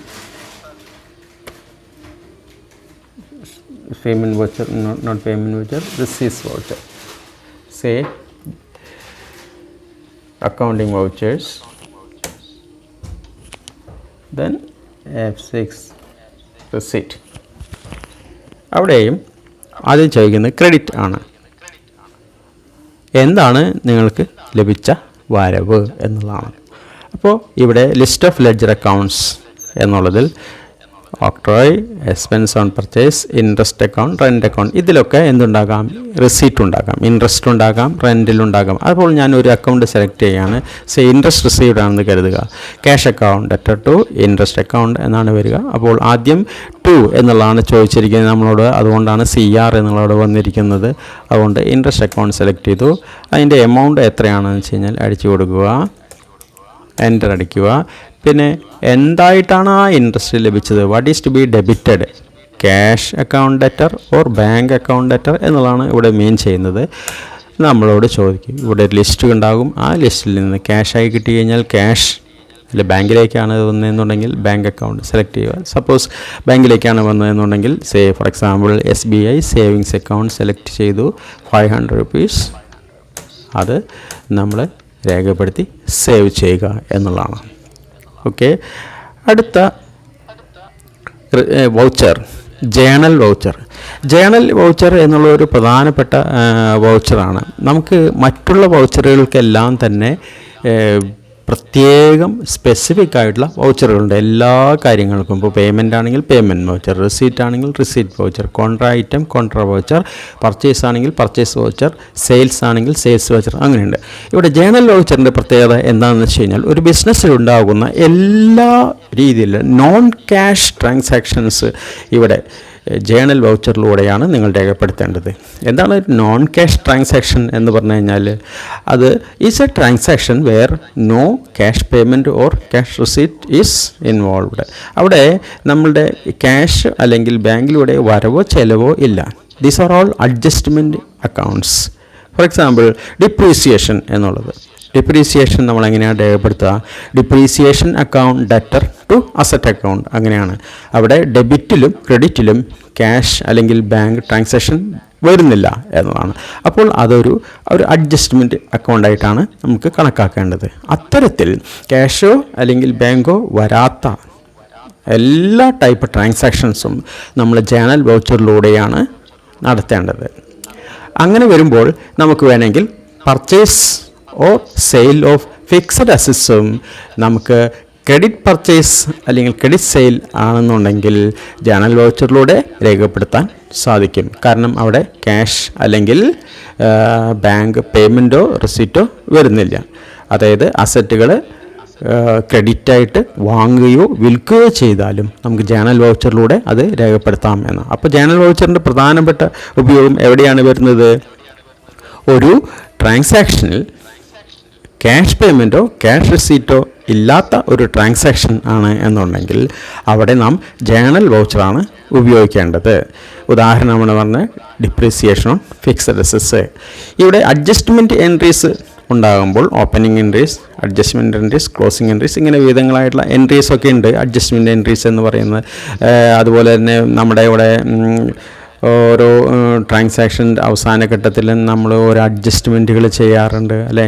Payment voucher, note payment voucher, receipts voucher. Say accounting vouchers, then F6 receipt. അവിടെയും ആദ്യം ചോദിക്കുന്നത് ക്രെഡിറ്റ് ആണ്. എന്താണ് നിങ്ങൾക്ക് ലഭിച്ച വരവ് എന്നുള്ളതാണ്. അപ്പോൾ ഇവിടെ ലിസ്റ്റ് ഓഫ് ലെഡ്ജർ അക്കൗണ്ട്സ് എന്നുള്ളതിൽ octroi, expense on purchase, interest account, rent account, ഇതിലൊക്കെ എന്തുണ്ടാകാം? റിസീറ്റ് ഉണ്ടാകാം, ഇൻട്രസ്റ്റ് ഉണ്ടാകാം, റെൻറ്റിലുണ്ടാകാം. അപ്പോൾ ഞാൻ ഒരു അക്കൗണ്ട് സെലക്ട് ചെയ്യുകയാണ്. ഇൻട്രസ്റ്റ് റിസീവ്ഡ് ആണെന്ന് കരുതുക. Cash account debtor to interest account എന്നാണ് വരിക. അപ്പോൾ ആദ്യം ടു എന്നുള്ളതാണ് ചോദിച്ചിരിക്കുന്നത് നമ്മളോട്, അതുകൊണ്ടാണ് CR എന്നുള്ളതോട് വന്നിരിക്കുന്നത്. അതുകൊണ്ട് ഇൻട്രസ്റ്റ് അക്കൗണ്ട് സെലക്ട് ചെയ്തു. അതിൻ്റെ എമൗണ്ട് എത്രയാണെന്ന് വെച്ച് കഴിഞ്ഞാൽ അടിച്ചു കൊടുക്കുക, എൻ്റർ അടിക്കുക. പിന്നെ എന്തായിട്ടാണ് ആ ഇൻട്രസ്റ്റ് ലഭിച്ചത്? What is to be debited? Cash account debtor or bank account debtor എന്നുള്ളതാണ് ഇവിടെ മീൻ ചെയ്യുന്നത്. നമ്മളോട് ചോദിക്കും, ഇവിടെ ഒരു ലിസ്റ്റ് ഉണ്ടാകും. ആ ലിസ്റ്റിൽ നിന്ന് ക്യാഷായി കിട്ടി കഴിഞ്ഞാൽ ക്യാഷ്, അല്ല ബാങ്കിലേക്കാണ് വന്നതെന്നുണ്ടെങ്കിൽ ബാങ്ക് അക്കൗണ്ട് സെലക്ട് ചെയ്യുക. സപ്പോസ് ബാങ്കിലേക്കാണ് വന്നതെന്നുണ്ടെങ്കിൽ for example SBI savings account select ചെയ്തു. 500 rupees അത് നമ്മൾ രേഖപ്പെടുത്തി സേവ് ചെയ്യുക എന്നുള്ളതാണ്. ഓക്കെ, അടുത്ത voucher, journal voucher. Journal voucher എന്നുള്ള ഒരു പ്രധാനപ്പെട്ട വൗച്ചറാണ്. നമുക്ക് മറ്റുള്ള വൗച്ചറുകൾക്കെല്ലാം തന്നെ പ്രത്യേകം സ്പെസിഫിക് ആയിട്ടുള്ള വൗച്ചറുകളുണ്ട് എല്ലാ കാര്യങ്ങൾക്കും. ഇപ്പോൾ പേയ്മെൻ്റ് ആണെങ്കിൽ പേയ്മെൻറ്റ് വൗച്ചർ, റിസീറ്റ് ആണെങ്കിൽ receipt voucher, contra item contra voucher, purchase ആണെങ്കിൽ പർച്ചേസ് വൗച്ചർ, സെയിൽസ് ആണെങ്കിൽ സെയിൽസ് വൗച്ചർ, അങ്ങനെയുണ്ട്. ഇവിടെ ജേണൽ വൗച്ചറിൻ്റെ പ്രത്യേകത എന്താണെന്ന് വെച്ച് കഴിഞ്ഞാൽ ഒരു ബിസിനസ്സിൽ ഉണ്ടാകുന്ന എല്ലാ രീതിയിലും നോൺ ക്യാഷ് ട്രാൻസാക്ഷൻസ് ഇവിടെ ജേണൽ വൗച്ചറിലൂടെയാണ് നിങ്ങൾ രേഖപ്പെടുത്തേണ്ടത്. എന്താണ് നോൺ ക്യാഷ് ട്രാൻസാക്ഷൻ എന്ന് പറഞ്ഞു കഴിഞ്ഞാൽ? അത് is a transaction where no cash payment or cash receipt is involved. അവിടെ നമ്മളുടെ ക്യാഷ് അല്ലെങ്കിൽ ബാങ്കിലൂടെ വരവോ ചെലവോ ഇല്ല. These are all adjustment accounts. For example depreciation എന്നുള്ളത്, ഡിപ്രീസിയേഷൻ നമ്മൾ എങ്ങനെയാണ് രേഖപ്പെടുത്തുക? Depreciation account debtor to asset account, അങ്ങനെയാണ്. അവിടെ ഡെബിറ്റിലും ക്രെഡിറ്റിലും ക്യാഷ് അല്ലെങ്കിൽ ബാങ്ക് ട്രാൻസാക്ഷൻ വരുന്നില്ല എന്നതാണ്. അപ്പോൾ അതൊരു അഡ്ജസ്റ്റ്മെൻറ്റ് അക്കൗണ്ടായിട്ടാണ് നമുക്ക് കണക്കാക്കേണ്ടത്. അത്തരത്തിൽ ക്യാഷോ അല്ലെങ്കിൽ ബാങ്കോ വരാത്ത എല്ലാ ടൈപ്പ് ട്രാൻസാക്ഷൻസും നമ്മൾ ജേണൽ വൗച്ചറിലൂടെയാണ് നടത്തേണ്ടത്. അങ്ങനെ വരുമ്പോൾ നമുക്ക് വേണമെങ്കിൽ purchase or sale of fixed അസറ്റ്സും നമുക്ക് ക്രെഡിറ്റ് പർച്ചേസ് അല്ലെങ്കിൽ ക്രെഡിറ്റ് സെയിൽ ആണെന്നുണ്ടെങ്കിൽ ജേണൽ വൗച്ചറിലൂടെ രേഖപ്പെടുത്താൻ സാധിക്കും. കാരണം അവിടെ ക്യാഷ് അല്ലെങ്കിൽ ബാങ്ക് പേയ്മെൻറ്റോ റിസീറ്റോ വരുന്നില്ല. അതായത് അസറ്റുകൾ ക്രെഡിറ്റായിട്ട് വാങ്ങുകയോ വിൽക്കുകയോ ചെയ്താലും നമുക്ക് ജേണൽ വൗച്ചറിലൂടെ അത് രേഖപ്പെടുത്താം എന്ന്. അപ്പോൾ ജേണൽ വൗച്ചറിൻ്റെ പ്രധാനപ്പെട്ട ഉപയോഗം എവിടെയാണ് വരുന്നത്? ഒരു ട്രാൻസാക്ഷനിൽ ക്യാഷ് പേയ്മെൻറ്റോ ക്യാഷ് റിസീറ്റോ ഇല്ലാത്ത ഒരു ട്രാൻസാക്ഷൻ ആണ് എന്നുണ്ടെങ്കിൽ അവിടെ നാം ജേണൽ വൗച്ചറാണ് ഉപയോഗിക്കേണ്ടത്. ഉദാഹരണമെന്ന് പറഞ്ഞാൽ ഡിപ്രീസിയേഷൻ ഓൺ ഫിക്സഡ് അസറ്റ്സ്. ഇവിടെ അഡ്ജസ്റ്റ്മെൻറ്റ് എൻട്രീസ് ഉണ്ടാകുമ്പോൾ opening entries, adjustment entries, closing entries, ഇങ്ങനെ വിധങ്ങളായിട്ടുള്ള എൻട്രീസ് ഒക്കെ ഉണ്ട്. അഡ്ജസ്റ്റ്മെൻറ്റ് എൻട്രീസ് എന്ന് പറയുന്നത് അതുപോലെ തന്നെ നമ്മുടെ ഇവിടെ ഓരോ ട്രാൻസാക്ഷൻ അവസാന ഘട്ടത്തിൽ നമ്മൾ ഓരോ അഡ്ജസ്റ്റ്മെൻറ്റുകൾ ചെയ്യാറുണ്ട് അല്ലേ?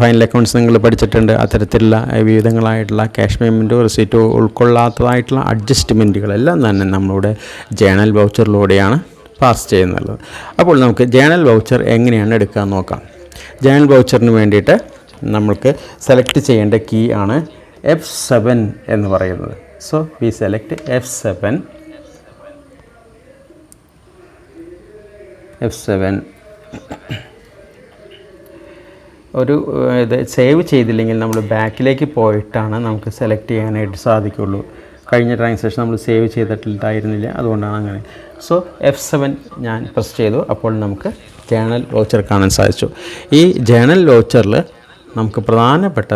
ഫൈനൽ അക്കൗണ്ട്സ് നിങ്ങൾ പഠിച്ചിട്ടുണ്ട്. അത്തരത്തിലുള്ള വിവിധങ്ങളായിട്ടുള്ള ക്യാഷ് പേയ്മെൻറ്റോ റിസീറ്റോ ഉൾക്കൊള്ളാത്തതായിട്ടുള്ള അഡ്ജസ്റ്റ്മെൻറ്റുകളെല്ലാം തന്നെ നമ്മളുടെ ജേണൽ വൗച്ചറിലൂടെയാണ് പാസ് ചെയ്യുന്നത്. അപ്പോൾ നമുക്ക് ജേണൽ വൗച്ചർ എങ്ങനെയാണ് എടുക്കാൻ നോക്കാം. ജേണൽ വൗച്ചറിന് വേണ്ടിയിട്ട് നമ്മൾക്ക് സെലക്ട് ചെയ്യേണ്ട കീ ആണ് F7 എന്ന് പറയുന്നത്. So we select F7. ഒരു ഇത് സേവ് ചെയ്തില്ലെങ്കിൽ നമ്മൾ ബാക്കിലേക്ക് പോയിട്ടാണ് നമുക്ക് സെലക്ട് ചെയ്യാനായിട്ട് സാധിക്കുള്ളൂ. കഴിഞ്ഞ ട്രാൻസാക്ഷൻ നമ്മൾ സേവ് ചെയ്തിട്ടുണ്ടായിരുന്നില്ല, അതുകൊണ്ടാണ് അങ്ങനെ. സോ F7 ഞാൻ പ്രസ് ചെയ്തു. അപ്പോൾ നമുക്ക് ജേണൽ വൗച്ചർ കാണാൻ സാധിച്ചു. ഈ ജേണൽ വൗച്ചറിൽ നമുക്ക് പ്രധാനപ്പെട്ട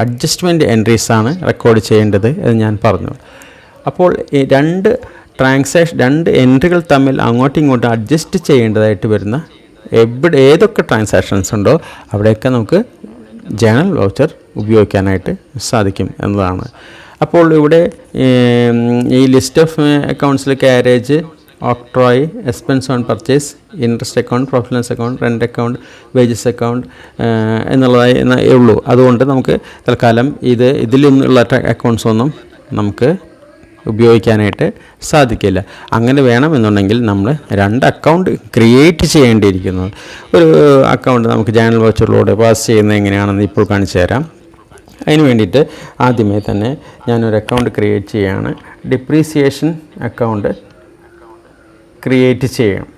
അഡ്ജസ്റ്റ്മെൻറ്റ് എൻട്രീസാണ് റെക്കോർഡ് ചെയ്യേണ്ടത് എന്ന് ഞാൻ പറഞ്ഞു. അപ്പോൾ ഈ രണ്ട് എൻട്രികൾ തമ്മിൽ അങ്ങോട്ടും ഇങ്ങോട്ടും അഡ്ജസ്റ്റ് ചെയ്യേണ്ടതായിട്ട് വരുന്ന ഏതൊക്കെ ട്രാൻസാക്ഷൻസ് ഉണ്ടോ അവിടെയൊക്കെ നമുക്ക് ജേണൽ വൗച്ചർ ഉപയോഗിക്കാനായിട്ട് സാധിക്കും എന്നതാണ്. അപ്പോൾ ഇവിടെ ഈ ലിസ്റ്റ് ഓഫ് അക്കൗണ്ട്സിൽ carriage, octroi, expense on purchase, interest account, professionals account, rent account, wages account എന്നുള്ളതായി ഉള്ളൂ. അതുകൊണ്ട് നമുക്ക് തൽക്കാലം ഇതിൽ നിന്നുള്ള അക്കൗണ്ട്സ് ഒന്നും നമുക്ക് ഉപയോഗിക്കാനായിട്ട് സാധിക്കില്ല. അങ്ങനെ വേണമെന്നുണ്ടെങ്കിൽ നമ്മൾ രണ്ട് അക്കൗണ്ട് ക്രിയേറ്റ് ചെയ്യേണ്ടിയിരിക്കുന്നു. ഒരു അക്കൗണ്ട് നമുക്ക് ജേണൽ വൗച്ചറിലൂടെ പാസ് ചെയ്യുന്നത് എങ്ങനെയാണെന്ന് ഇപ്പോൾ കാണിച്ചു തരാം. അതിന് വേണ്ടിയിട്ട് ആദ്യമേ തന്നെ ഞാനൊരു അക്കൗണ്ട് ക്രിയേറ്റ് ചെയ്യുകയാണ്. ഡിപ്രീസിയേഷൻ അക്കൗണ്ട് ക്രിയേറ്റ് ചെയ്യണം.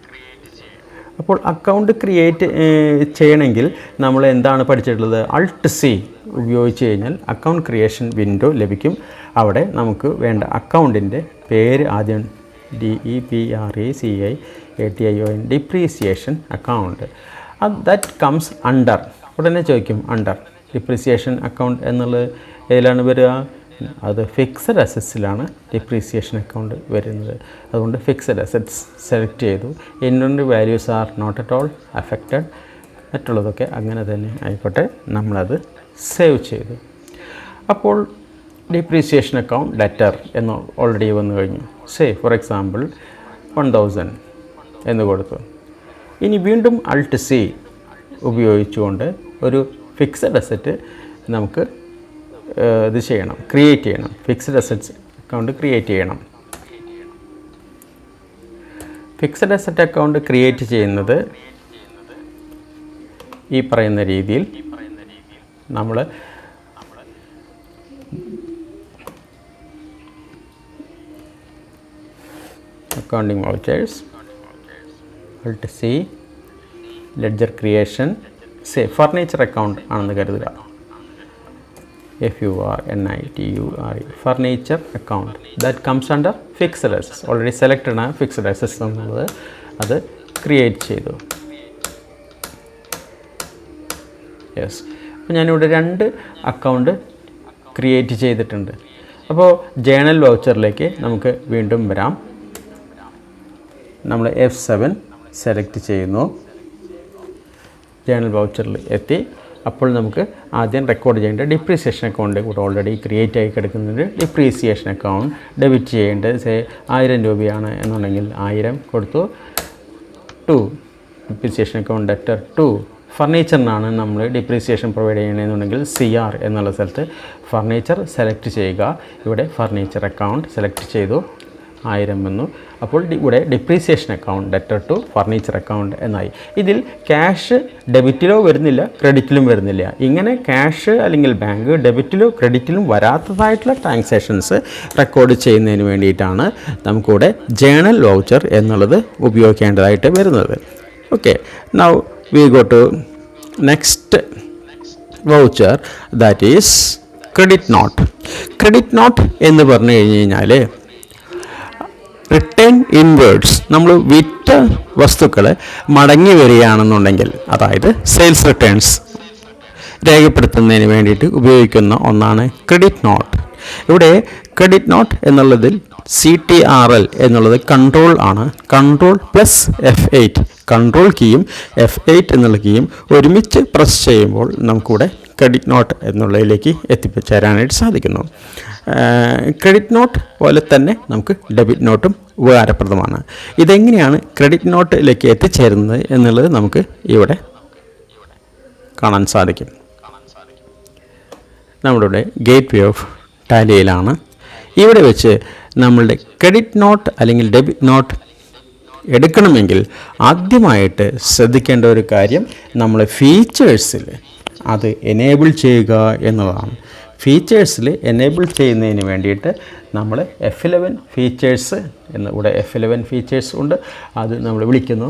അപ്പോൾ അക്കൗണ്ട് ക്രിയേറ്റ് ചെയ്യണമെങ്കിൽ നമ്മൾ എന്താണ് പഠിച്ചിട്ടുള്ളത്? Alt+C ഉപയോഗിച്ച് കഴിഞ്ഞാൽ അക്കൗണ്ട് ക്രിയേഷൻ വിൻഡോ ലഭിക്കും. അവിടെ നമുക്ക് വേണ്ട അക്കൗണ്ടിൻ്റെ പേര് ആദ്യം DEPRECIATION depreciation account, that comes under. ഉടനെ ചോദിക്കും അണ്ടർ ഡിപ്രീസിയേഷൻ അക്കൗണ്ട് എന്നുള്ളത് ഏതിലാണ് വരിക? അത് ഫിക്സഡ് അസറ്റ്സിലാണ് ഡിപ്രീസിയേഷൻ അക്കൗണ്ട് വരുന്നത്. അതുകൊണ്ട് ഫിക്സഡ് അസറ്റ്സ് സെലക്ട് ചെയ്തു. Inventory values are not at all affected. മറ്റുള്ളതൊക്കെ അങ്ങനെ തന്നെ ആയിക്കോട്ടെ. നമ്മളത് സേവ് ചെയ്തു. അപ്പോൾ ഡിപ്രീസിയേഷൻ അക്കൗണ്ട് ലെറ്റർ എന്ന് ഓൾറെഡി വന്നു കഴിഞ്ഞു. ഫോർ എക്സാമ്പിൾ 1000 എന്ന് കൊടുത്തു. ഇനി വീണ്ടും Alt+C ഉപയോഗിച്ചുകൊണ്ട് ഒരു ഫിക്സഡ് അസറ്റ് നമുക്ക് ഇത് ചെയ്യണം, ക്രിയേറ്റ് ചെയ്യണം. ഫിക്സഡ് അസറ്റ്സ് അക്കൗണ്ട് ക്രിയേറ്റ് ചെയ്യണം. ഫിക്സഡ് അസറ്റ് അക്കൗണ്ട് ക്രിയേറ്റ് ചെയ്യുന്നത് ഈ പറയുന്ന രീതിയിൽ നമ്മൾ accounting vouchers, Alt+C, ledger creation, furniture account ആണെന്ന് കരുതുക. FURNITURE furniture account that comes under fixed assets. Already selected ആണ് ഫിക്സഡ് അസറ്റ്സ് എന്നുള്ളത്. അത് ക്രിയേറ്റ് ചെയ്തു. യെസ്. അപ്പോൾ ഞാനിവിടെ 2 അക്കൗണ്ട് ക്രിയേറ്റ് ചെയ്തിട്ടുണ്ട്. അപ്പോൾ ജേണൽ വൗച്ചറിലേക്ക് നമുക്ക് വീണ്ടും വരാം. നമ്മൾ F7 സെലക്ട് ചെയ്യുന്നു. ജേണൽ വൗച്ചറിൽ എത്തി. അപ്പോൾ നമുക്ക് ആദ്യം റെക്കോർഡ് ചെയ്യേണ്ട ഡിപ്രീസിയേഷൻ അക്കൗണ്ട് കൂടെ ഓൾറെഡി ക്രിയേറ്റ് ആയി കിടക്കുന്നുണ്ട്. ഡിപ്രീസിയേഷൻ അക്കൗണ്ട് ഡെബിറ്റ് ചെയ്യേണ്ടത് 1000 രൂപയാണ് എന്നുണ്ടെങ്കിൽ 1000 കൊടുത്തു. 2 ഡിപ്രീസിയേഷൻ അക്കൗണ്ട് ഡെറ്റർ 2 ഫർണിച്ചറിനാണ് നമ്മൾ ഡിപ്രീസിയേഷൻ പ്രൊവൈഡ് ചെയ്യണമെന്നുണ്ടെങ്കിൽ CR എന്നുള്ള സ്ഥലത്ത് ഫർണിച്ചർ സെലക്ട് ചെയ്യുക. ഇവിടെ ഫർണിച്ചർ അക്കൗണ്ട് സെലക്ട് ചെയ്തു, 1000 വന്നു. അപ്പോൾ ഇവിടെ depreciation account debtor to furniture account എന്നായി. ഇതിൽ ക്യാഷ് ഡെബിറ്റിലോ വരുന്നില്ല, ക്രെഡിറ്റിലും വരുന്നില്ല. ഇങ്ങനെ ക്യാഷ് അല്ലെങ്കിൽ ബാങ്ക് ഡെബിറ്റിലോ ക്രെഡിറ്റിലും വരാത്തതായിട്ടുള്ള ട്രാൻസാക്ഷൻസ് റെക്കോർഡ് ചെയ്യുന്നതിന് വേണ്ടിയിട്ടാണ് നമുക്കിവിടെ ജേണൽ വൗച്ചർ എന്നുള്ളത് ഉപയോഗിക്കേണ്ടതായിട്ട് വരുന്നത്. Okay, now we go to next voucher, that is credit note. Credit note എന്ന് പറഞ്ഞു കഴിഞ്ഞാൽ റിട്ടേൺ ഇൻവേർഡ്സ്, നമ്മൾ വിറ്റ വസ്തുക്കൾ മടങ്ങി വരികയാണെന്നുണ്ടെങ്കിൽ, അതായത് സെയിൽസ് റിട്ടേൺസ് രേഖപ്പെടുത്തുന്നതിന് വേണ്ടിയിട്ട് ഉപയോഗിക്കുന്ന ഒന്നാണ് ക്രെഡിറ്റ് നോട്ട്. ഇവിടെ ക്രെഡിറ്റ് നോട്ട് എന്നുള്ളതിൽ CTRL എന്നുള്ളത് കൺട്രോൾ ആണ്. കൺട്രോൾ പ്ലസ് F8, കൺട്രോൾ കീയും F8 എന്നുള്ള കീയും ഒരുമിച്ച് പ്രസ് ചെയ്യുമ്പോൾ നമുക്കിവിടെ ക്രെഡിറ്റ് നോട്ട് എന്നുള്ളതിലേക്ക് എത്തിച്ചേരാനായിട്ട് സാധിക്കുന്നു. ക്രെഡിറ്റ് നോട്ട് പോലെ തന്നെ നമുക്ക് ഡെബിറ്റ് നോട്ടും ഉപകാരപ്രദമാണ്. ഇതെങ്ങനെയാണ് ക്രെഡിറ്റ് നോട്ടിലേക്ക് എത്തിച്ചേരുന്നത് എന്നുള്ളത് നമുക്ക് ഇവിടെ കാണാൻ സാധിക്കും. നമ്മളുടെ ഗേറ്റ് വേ ഓഫ് ടാലിയിലാണ്. ഇവിടെ വെച്ച് നമ്മളുടെ ക്രെഡിറ്റ് നോട്ട് അല്ലെങ്കിൽ ഡെബിറ്റ് നോട്ട് എടുക്കണമെങ്കിൽ ആദ്യമായിട്ട് ശ്രദ്ധിക്കേണ്ട ഒരു കാര്യം, നമ്മൾ ഫീച്ചേഴ്സിൽ അത് എനേബിൾ ചെയ്യുക എന്നുള്ളതാണ്. ഫീച്ചേഴ്സിൽ എനേബിൾ ചെയ്യുന്നതിന് വേണ്ടിയിട്ട് നമ്മൾ F11 ഫീച്ചേഴ്സ് ഇവിടെ F11 ഫീച്ചേഴ്സ് ഉണ്ട്. അത് നമ്മൾ വിളിക്കുന്നു.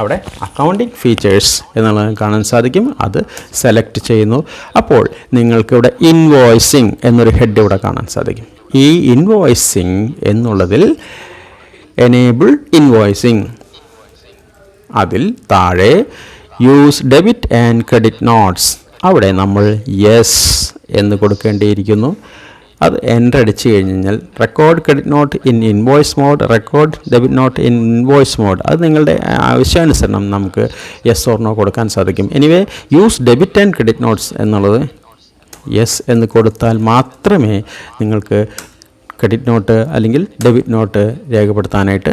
അവിടെ അക്കൗണ്ടിങ് ഫീച്ചേഴ്സ് എന്നുള്ളത് കാണാൻ സാധിക്കും. അത് സെലക്ട് ചെയ്യുന്നു. അപ്പോൾ നിങ്ങൾക്കിവിടെ ഇൻവോയ്സിങ് എന്നൊരു ഹെഡ് ഇവിടെ കാണാൻ സാധിക്കും. ഈ ഇൻവോയ്സിങ് എന്നുള്ളതിൽ എനേബിൾ ഇൻവോയ്സിങ്, അതിൽ താഴെ use debit and credit notes, അവിടെ നമ്മൾ യെസ് എന്ന് കൊടുക്കേണ്ടിയിരിക്കുന്നു. അത് എൻ്റർ അടിച്ച് കഴിഞ്ഞാൽ record credit note in invoice mode, record debit note in invoice mode, അത് നിങ്ങളുടെ ആവശ്യാനുസരണം നമുക്ക് യെസ് ഓർ നോ കൊടുക്കാൻ സാധിക്കും. Anyway use debit and credit notes എന്നുള്ളത് യെസ് എന്ന് കൊടുത്താൽ മാത്രമേ നിങ്ങൾക്ക് ക്രെഡിറ്റ് നോട്ട് അല്ലെങ്കിൽ ഡെബിറ്റ് നോട്ട് രേഖപ്പെടുത്താനായിട്ട്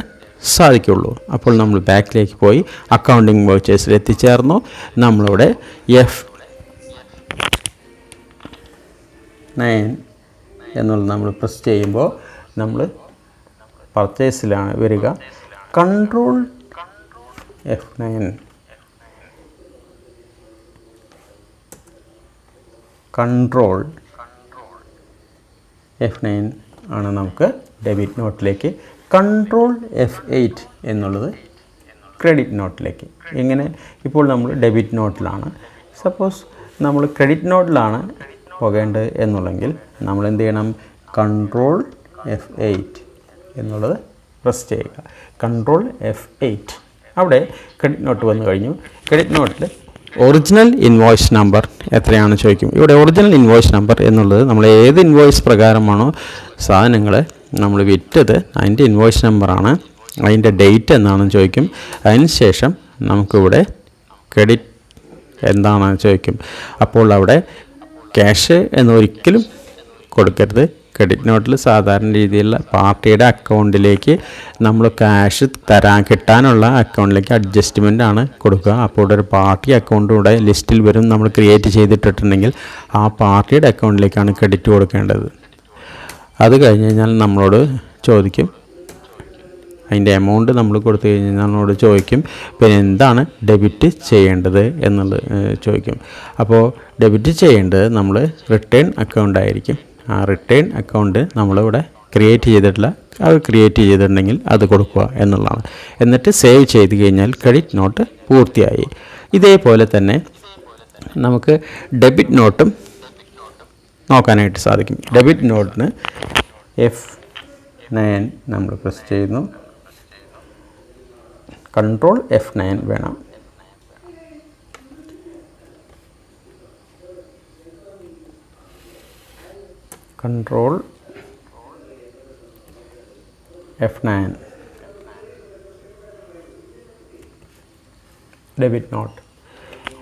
സാധിക്കുള്ളൂ. അപ്പോൾ നമ്മൾ ബാക്കിലേക്ക് പോയി അക്കൗണ്ടിങ് വൗച്ചേഴ്സിൽ എത്തിച്ചേർന്നു. നമ്മളിവിടെ F9 എന്നുള്ളത് നമ്മൾ പ്രസ് ചെയ്യുമ്പോൾ നമ്മൾ പർച്ചേസിലാണ് വരിക. കൺട്രോൾ F9, കൺട്രോൾ F9 ആണ് നമുക്ക് ഡെബിറ്റ് നോട്ടിലേക്ക്, കൺട്രോൾ F8 എന്നുള്ളത് ക്രെഡിറ്റ് നോട്ടിലേക്ക്. ഇങ്ങനെ ഇപ്പോൾ നമ്മൾ ഡെബിറ്റ് നോട്ടിലാണ്. സപ്പോസ് നമ്മൾ ക്രെഡിറ്റ് നോട്ടിലാണ് പോകേണ്ടത് എന്നുള്ളെങ്കിൽ നമ്മൾ എന്ത് ചെയ്യണം? കൺട്രോൾ F8 എന്നുള്ളത് പ്രസ് ചെയ്യുക. Control F8. അവിടെ ക്രെഡിറ്റ് നോട്ട് വന്നു കഴിഞ്ഞു. ക്രെഡിറ്റ് നോട്ടിൽ ഒറിജിനൽ ഇൻവോയ്സ് നമ്പർ എത്രയാണെന്ന് ചോദിക്കും. ഇവിടെ ഒറിജിനൽ ഇൻവോയ്സ് നമ്പർ എന്നുള്ളത് നമ്മൾ ഏത് ഇൻവോയ്സ് പ്രകാരമാണോ സാധനങ്ങൾ നമ്മൾ വിറ്റത് അതിൻ്റെ ഇൻവോയ്സ് നമ്പറാണ്. അതിൻ്റെ ഡേറ്റ് എന്താണെന്ന് ചോദിക്കും. അതിന് ശേഷം നമുക്കിവിടെ ക്രെഡിറ്റ് എന്താണെന്ന് ചോദിക്കും. അപ്പോൾ അവിടെ ക്യാഷ് എന്നൊരിക്കലും കൊടുക്കരുത്. ക്രെഡിറ്റ് നോട്ടിൽ സാധാരണ രീതിയിലുള്ള പാർട്ടിയുടെ അക്കൗണ്ടിലേക്ക് നമ്മൾ ക്യാഷ് കിട്ടാനുള്ള അക്കൗണ്ടിലേക്ക് അഡ്ജസ്റ്റ്മെൻ്റ് ആണ് കൊടുക്കുക. അപ്പോൾ ഒരു പാർട്ടി അക്കൗണ്ട് ഇവിടെ ലിസ്റ്റിൽ വരും. നമ്മൾ ക്രിയേറ്റ് ചെയ്തിട്ടുണ്ടെങ്കിൽ ആ പാർട്ടിയുടെ അക്കൗണ്ടിലേക്കാണ് ക്രെഡിറ്റ് കൊടുക്കേണ്ടത്. അത് കഴിഞ്ഞ് കഴിഞ്ഞാൽ നമ്മളോട് ചോദിക്കും, അതിൻ്റെ എമൗണ്ട് നമ്മൾ കൊടുത്തു കഴിഞ്ഞാൽ നമ്മളോട് ചോദിക്കും പിന്നെ എന്താണ് ഡെബിറ്റ് ചെയ്യേണ്ടത് എന്നുള്ളത് ചോദിക്കും. അപ്പോൾ ഡെബിറ്റ് ചെയ്യേണ്ടത് നമ്മൾ റിട്ടേൺ അക്കൗണ്ട് ആയിരിക്കും. ആ റിട്ടേൺ അക്കൗണ്ട് നമ്മളിവിടെ ക്രിയേറ്റ് ചെയ്തിട്ടില്ല, അത് ക്രിയേറ്റ് ചെയ്തിട്ടുണ്ടെങ്കിൽ അത് കൊടുക്കുക എന്നുള്ളതാണ്. എന്നിട്ട് സേവ് ചെയ്ത് കഴിഞ്ഞാൽ ക്രെഡിറ്റ് നോട്ട് പൂർത്തിയായി. ഇതേപോലെ തന്നെ നമുക്ക് ഡെബിറ്റ് നോട്ടും നോക്കാനായിട്ട് സാധിക്കും. ഡെബിറ്റ് നോട്ടിന് F9 നമ്മൾ പ്രസ് ചെയ്യുന്നു. കൺട്രോൾ F9 വേണം. Control F9 debit not.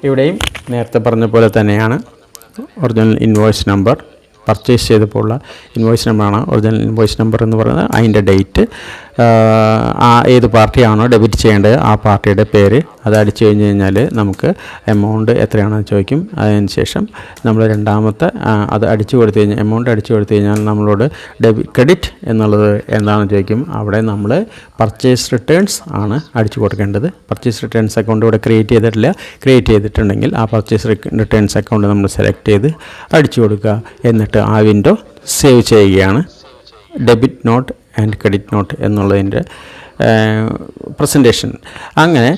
ഇവിടെയും നേരത്തെ പറഞ്ഞ പോലെ തന്നെയാണ്. ഒറിജിനൽ ഇൻവോയ്സ് നമ്പർ പർച്ചേസ് ചെയ്തപ്പോൾ ഉള്ള ഇൻവോയ്സ് നമ്പറാണ് ഒറിജിനൽ ഇൻവോയ്സ് നമ്പർ എന്ന് പറയുന്നത്. അതിൻ്റെ ഡേറ്റ്, ഏത് പാർട്ടിയാണോ ഡെബിറ്റ് ചെയ്യേണ്ടത് ആ പാർട്ടിയുടെ പേര്, അത് അടിച്ചു കഴിഞ്ഞ് കഴിഞ്ഞാൽ നമുക്ക് എമൗണ്ട് എത്രയാണെന്ന് ചോദിക്കും. അതിന് ശേഷം നമ്മൾ രണ്ടാമത്തെ അത് അടിച്ചു കൊടുത്തു കഴിഞ്ഞാൽ എമൗണ്ട് അടിച്ചു കൊടുത്തു കഴിഞ്ഞാൽ നമ്മളോട് ക്രെഡിറ്റ് എന്നുള്ളത് എന്താണെന്ന് ചോദിക്കും. അവിടെ നമ്മൾ പർച്ചേസ് റിട്ടേൺസ് ആണ് അടിച്ചു കൊടുക്കേണ്ടത്. പർച്ചേസ് റിട്ടേൺസ് അക്കൗണ്ട് ഇവിടെ ക്രിയേറ്റ് ചെയ്തിട്ടില്ല. ക്രിയേറ്റ് ചെയ്തിട്ടുണ്ടെങ്കിൽ ആ പർച്ചേസ് റിട്ടേൺസ് അക്കൗണ്ട് നമ്മൾ സെലക്ട് ചെയ്ത് അടിച്ചു കൊടുക്കുക. എന്നിട്ട് ആ വിൻഡോ സേവ് ചെയ്യുകയാണ്. Debit not and credit note എന്നുള്ളതിൻ്റെ പ്രസൻറ്റേഷൻ. അങ്ങനെ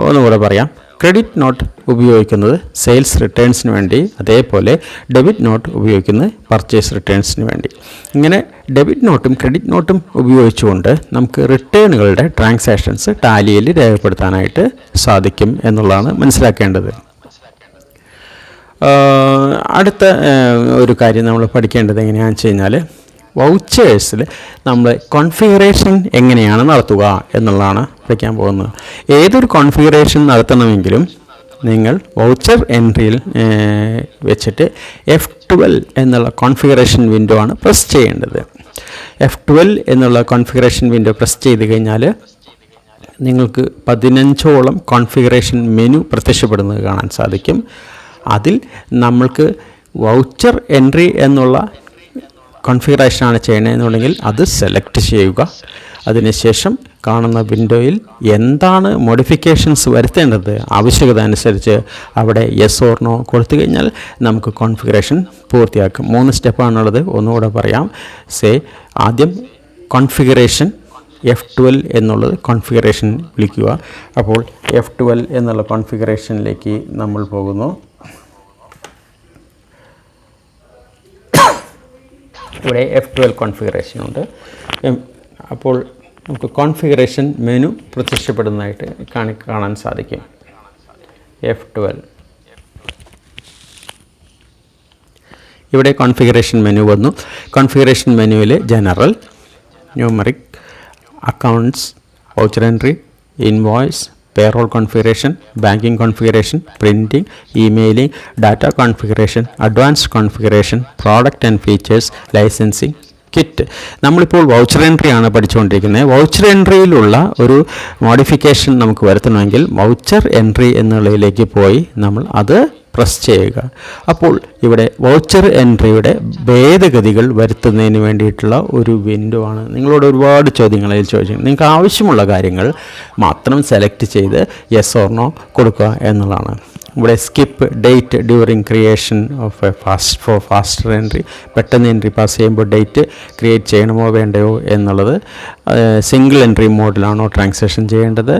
ഒന്നുകൂടെ പറയാം. ക്രെഡിറ്റ് നോട്ട് ഉപയോഗിക്കുന്നത് സെയിൽസ് റിട്ടേൺസിന് വേണ്ടി, അതേപോലെ ഡെബിറ്റ് നോട്ട് ഉപയോഗിക്കുന്നത് പർച്ചേസ് റിട്ടേൺസിന് വേണ്ടി. ഇങ്ങനെ ഡെബിറ്റ് നോട്ടും ക്രെഡിറ്റ് നോട്ടും ഉപയോഗിച്ചുകൊണ്ട് നമുക്ക് റിട്ടേണുകളുടെ ട്രാൻസാക്ഷൻസ് ടാലിയിൽ രേഖപ്പെടുത്താനായിട്ട് സാധിക്കും എന്നുള്ളതാണ് മനസ്സിലാക്കേണ്ടത്. അടുത്ത ഒരു കാര്യം നമ്മൾ പഠിക്കേണ്ടത് എങ്ങനെയാണെന്ന് വെച്ച് കഴിഞ്ഞാൽ വൗച്ചേഴ്സിൽ നമ്മൾ കോൺഫിഗറേഷൻ എങ്ങനെയാണ് നടത്തുക എന്നുള്ളതാണ് പഠിക്കാൻ പോകുന്നത്. ഏതൊരു കോൺഫിഗറേഷൻ നടത്തണമെങ്കിലും നിങ്ങൾ വൗച്ചർ എൻട്രിയിൽ വെച്ചിട്ട് F12 എന്നുള്ള കോൺഫിഗറേഷൻ വിൻഡോ ആണ് പ്രസ് ചെയ്യേണ്ടത്. F12 എന്നുള്ള കോൺഫിഗറേഷൻ വിൻഡോ പ്രസ് ചെയ്ത് കഴിഞ്ഞാൽ നിങ്ങൾക്ക് 15ഓളം കോൺഫിഗറേഷൻ മെനു പ്രത്യക്ഷപ്പെടുന്നത് കാണാൻ സാധിക്കും. അതിൽ നമ്മൾക്ക് വൗച്ചർ എൻട്രി എന്നുള്ള കോൺഫിഗറേഷനാണ് ചെയ്യണമെന്നുണ്ടെങ്കിൽ അത് സെലക്ട് ചെയ്യുക. അതിനുശേഷം കാണുന്ന വിൻഡോയിൽ എന്താണ് മോഡിഫിക്കേഷൻസ് വരുത്തേണ്ടത് ആവശ്യകത അനുസരിച്ച് അവിടെ യെസ് ഓർ നോ കൊടുത്തു കഴിഞ്ഞാൽ നമുക്ക് കോൺഫിഗറേഷൻ പൂർത്തിയാക്കും. 3 സ്റ്റെപ്പാണുള്ളത്. ഒന്നുകൂടെ പറയാം. ആദ്യം കോൺഫിഗറേഷൻ F12 എന്നുള്ളത് കോൺഫിഗറേഷൻ വിളിക്കുക. അപ്പോൾ F12 എന്നുള്ള കോൺഫിഗറേഷനിലേക്ക് നമ്മൾ പോകുന്നു. ഇവിടെ F12 കോൺഫിഗറേഷൻ ഉണ്ട്. അപ്പോൾ നമുക്ക് കോൺഫിഗറേഷൻ മെനു പ്രത്യക്ഷപ്പെടുന്നതായിട്ട് കാണാൻ സാധിക്കും. F12 ഇവിടെ കോൺഫിഗറേഷൻ മെനു വന്നു. കോൺഫിഗറേഷൻ മെനുവിൽ general, numeric, accounts, voucher entry, invoice, payroll configuration, banking configuration, printing, emailing, data configuration, advanced configuration, product and features, licensing, kit. നമ്മളിപ്പോൾ വൗച്ചർ എൻട്രി ആണ് പഠിച്ചുകൊണ്ടിരിക്കുന്നത്. വൗച്ചർ എൻട്രിയിലുള്ള ഒരു മോഡിഫിക്കേഷൻ നമുക്ക് വരുത്തണമെങ്കിൽ വൗച്ചർ എൻട്രി എന്നുള്ളതിലേക്ക് പോയി നമ്മൾ അത് പ്രസ് ചെയ്യുക. അപ്പോൾ ഇവിടെ വൗച്ചർ എൻട്രിയുടെ ഭേദഗതികൾ വരുത്തുന്നതിന് വേണ്ടിയിട്ടുള്ള ഒരു വിൻഡോ ആണ്. നിങ്ങളോട് ഒരുപാട് ചോദ്യങ്ങളിൽ ചോദിച്ചു. നിങ്ങൾക്ക് ആവശ്യമുള്ള കാര്യങ്ങൾ മാത്രം സെലക്ട് ചെയ്ത് യെസ് ഓർ നോ കൊടുക്കുക എന്നുള്ളതാണ്. ഇവിടെ skip date during creation of faster entry, പെട്ടെന്ന് എൻട്രി പാസ് ചെയ്യുമ്പോൾ ഡേറ്റ് ക്രിയേറ്റ് ചെയ്യണമോ വേണ്ടയോ എന്നുള്ളത്. സിംഗിൾ എൻട്രി മോഡിലാണോ ട്രാൻസാക്ഷൻ ചെയ്യേണ്ടത്,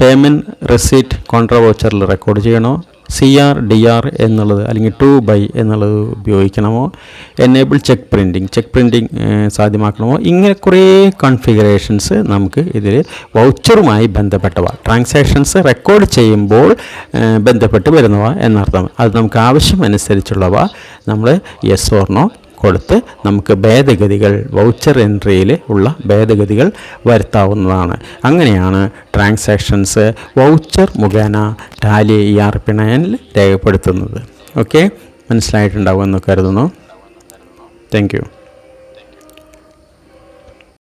പേയ്മെൻറ്റ് റെസീറ്റ് കോൺട്രാ വൗച്ചറിൽ റെക്കോർഡ് ചെയ്യണോ, CR DR എന്നുള്ളത് അല്ലെങ്കിൽ 2 എന്നുള്ളത് ഉപയോഗിക്കണമോ, എനേബിൾ ചെക്ക് പ്രിൻറ്റിങ് സാധ്യമാക്കണമോ, ഇങ്ങനെ കുറേ കോൺഫിഗറേഷൻസ് നമുക്ക് ഇതിൽ വൗച്ചറുമായി ബന്ധപ്പെട്ടവ, ട്രാൻസാക്ഷൻസ് റെക്കോർഡ് ചെയ്യുമ്പോൾ ബന്ധപ്പെട്ട് വരുന്നവ എന്നർത്ഥം. അത് നമുക്ക് ആവശ്യമനുസരിച്ചുള്ളവ നമ്മൾ യെസ് ഓർ നോ കൊടുത്ത് നമുക്ക് ഭേദഗതികൾ വൗച്ചർ എൻട്രിയിൽ ഉള്ള ഭേദഗതികൾ വരുത്താവുന്നതാണ്. അങ്ങനെയാണ് ട്രാൻസാക്ഷൻസ് വൗച്ചർ മുഖേന ടാലി ERP9 രേഖപ്പെടുത്തുന്നത്. ഓക്കെ, മനസ്സിലായിട്ടുണ്ടാവുമെന്ന് കരുതുന്നു. Thank you.